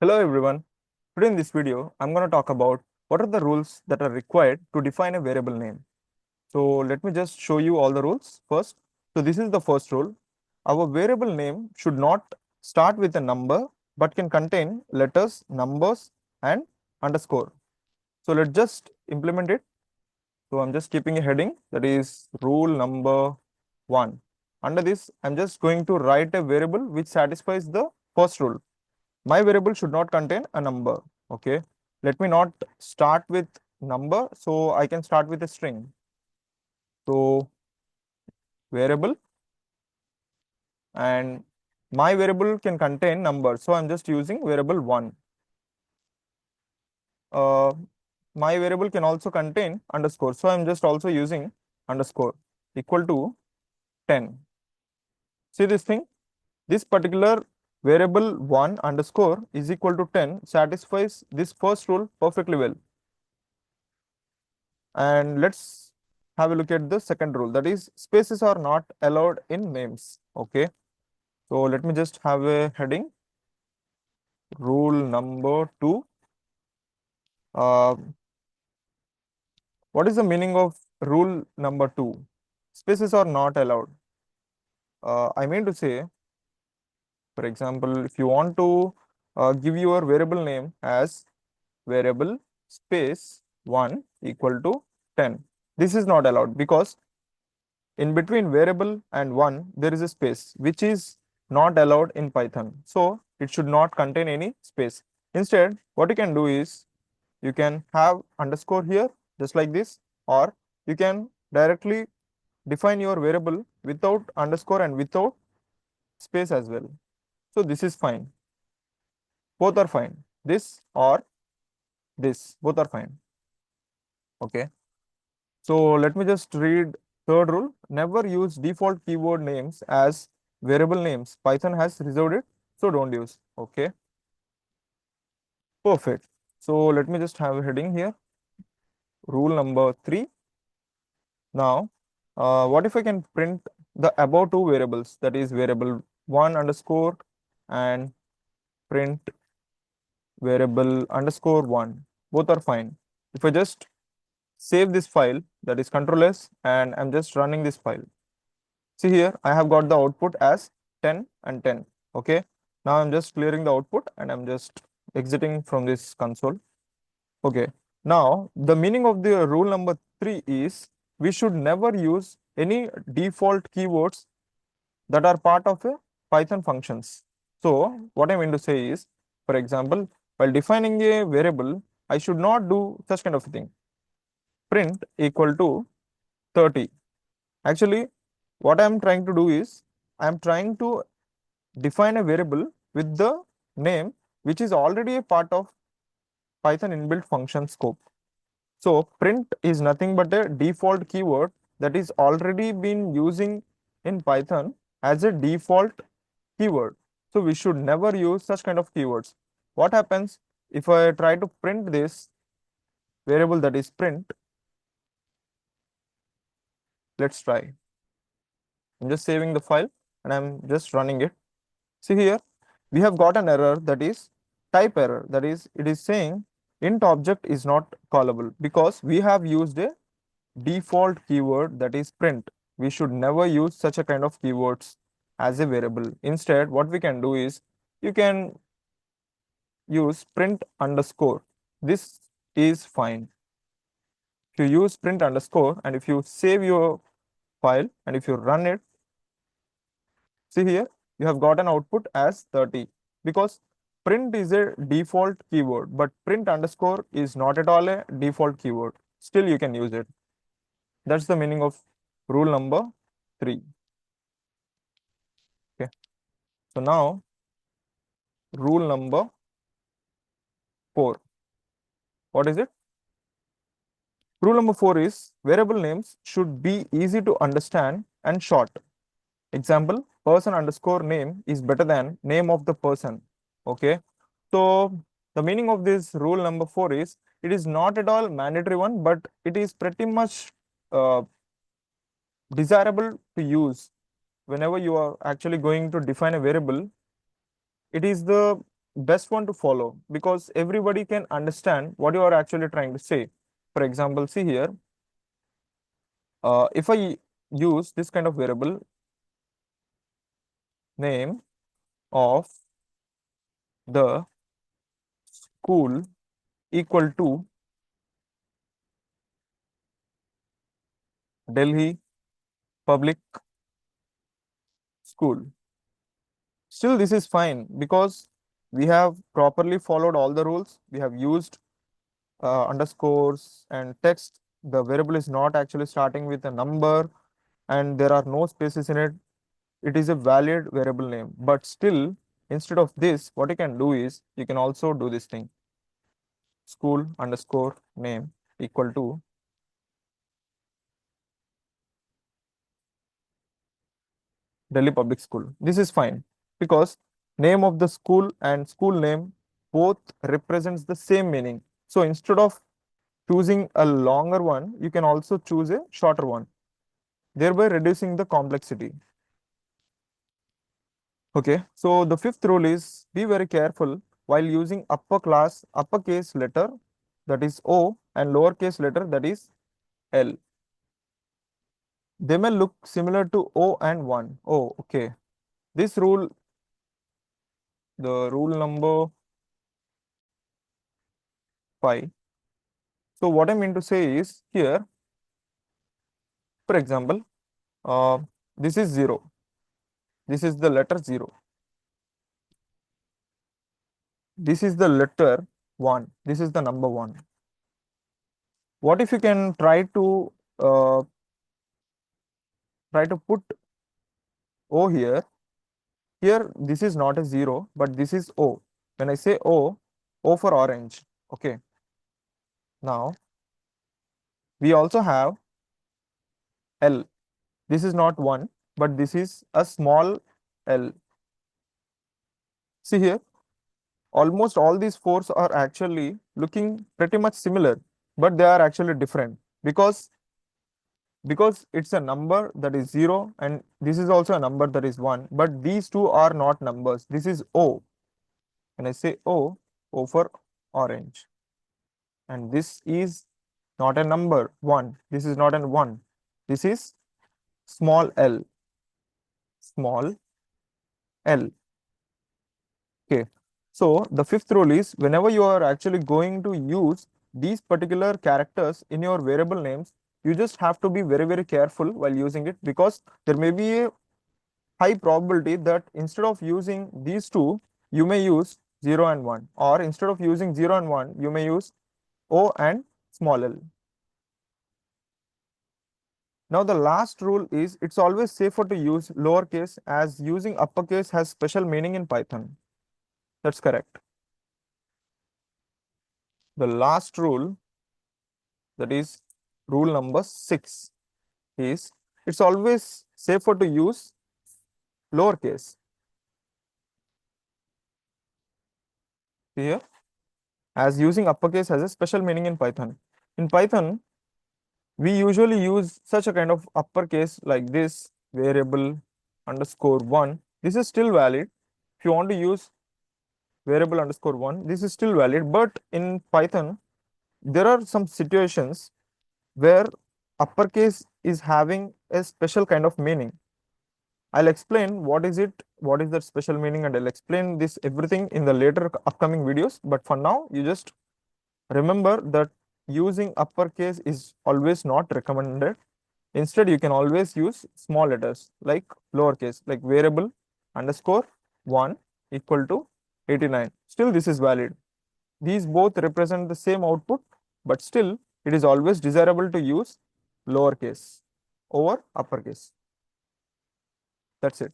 Hello everyone. Today in this video, I'm going to talk about what are the rules that are required to define a variable name. So let me just show you all the rules first. So this is the first rule. Our variable name should not start with a number but can contain letters, numbers and underscore. So let's just implement it. So I'm just keeping a heading, that is rule number 1. Under this, I'm just going to write a variable which satisfies the first rule. My variable should not contain a number. Okay, let me not start with number, so I can start with a string. So variable, and my variable can contain number, so I'm just using variable 1. uh, my variable can also contain underscore, so I'm just also using underscore equal to 10. See this thing, this particular variable 1 underscore is equal to 10 satisfies this first rule perfectly well. And let's have a look at the second rule, that is spaces are not allowed in names. Okay, so let me just have a heading, rule number 2. uh, what is the meaning of rule number 2? Spaces are not allowed. I mean to say, for example, if you want to give your variable name as variable space 1 equal to 10, this is not allowed because in between variable and 1, there is a space which is not allowed in Python. So it should not contain any space. Instead, what you can do is you can have underscore here, just like this, or you can directly define your variable without underscore and without space as well. So this is fine. Both are fine. This or this, both are fine. Okay. So let me just read third rule. Never use default keyword names as variable names. Python has reserved it, so don't use. Okay, perfect. So let me just have a heading here. Rule number 3. Now, what if I can print the above two variables, that is variable 1 underscore and print variable underscore 1. Both are fine. If I just save this file, that is Control S, and I'm just running this file. See here, I have got the output as 10 and 10. Okay. Now I'm just clearing the output and I'm just exiting from this console. Okay. Now the meaning of the rule number 3 is we should never use any default keywords that are part of a Python functions. So what I mean to say is, for example, while defining a variable, I should not do such kind of a thing. Print equal to 30. Actually, what I'm trying to do is I'm trying to define a variable with the name which is already a part of Python inbuilt function scope. So print is nothing but a default keyword that is already been using in Python as a default keyword. So we should never use such kind of keywords. What happens if I try to print this variable, that is print? Let's try. I'm just saving the file and I'm just running it. See here, we have got an error, that is type error. That is, it is saying int object is not callable because we have used a default keyword, that is print. We should never use such a kind of keywords as a variable. Instead, what we can do is you can use print underscore. This is fine. If you use print underscore and if you save your file and if you run it, see here, you have got an output as 30 because print is a default keyword, but print underscore is not at all a default keyword. Still, you can use it. That's the meaning of rule number 3. Okay. So now, rule number 4. What is it? Rule number 4 is variable names should be easy to understand and short. Example, person underscore name is better than name of the person. Okay. So the meaning of this rule number 4 is it is not at all mandatory one, but it is pretty much uh, desirable to use whenever you are actually going to define a variable. It is the best one to follow because everybody can understand what you are actually trying to say. For example, see here, if I use this kind of variable name of the school equal to Delhi Public School. Still, this is fine because we have properly followed all the rules. We have used underscores and text. The variable is not actually starting with a number and there are no spaces in it. It is a valid variable name. But still, instead of this, what you can do is you can also do this thing. School underscore name equal to Delhi Public School. This is fine because name of the school and school name both represents the same meaning. So instead of choosing a longer one, you can also choose a shorter one, thereby reducing the complexity. Okay, so the fifth rule is be very careful while using uppercase letter that is O and lowercase letter that is L. They may look similar to O and 1. Oh, okay. This rule, the rule number 5. So what I mean to say is here, for example, uh, this is 0. This is the letter 0. This is the letter 1. This is the number 1. What if you can uh, try to put O here? Here, this is not a 0, but this is O. When I say O, O for orange. Okay. Now, we also have L. This is not 1, but this is a small L. See here, almost all these fours are actually looking pretty much similar, but they are actually different because it's a number that is 0 and this is also a number that is 1, but these two are not numbers. This is O. When I say O, O for orange. And this is not a number 1. This is not a 1. This is small l. Small l. Okay. So the fifth rule is whenever you are actually going to use these particular characters in your variable names, you just have to be very, very careful while using it because there may be a high probability that instead of using these two, you may use 0 and 1, or instead of using 0 and 1, you may use O and small l. Now, the last rule is it's always safer to use lowercase as using uppercase has special meaning in Python. That's correct. The last rule, that is rule number 6, is it's always safer to use lowercase. Here, as using uppercase has a special meaning in Python. In Python, we usually use such a kind of uppercase like this variable underscore 1. This is still valid. If you want to use variable underscore 1, this is still valid. But in Python, there are some situations where uppercase is having a special kind of meaning. I'll explain what is it, what is that special meaning, and I'll explain this everything in the later upcoming videos. But for now, you just remember that using uppercase is always not recommended. Instead, you can always use small letters like lowercase, like variable underscore 1 equal to 89. Still, this is valid. These both represent the same output, but still, it is always desirable to use lowercase over uppercase. That's it.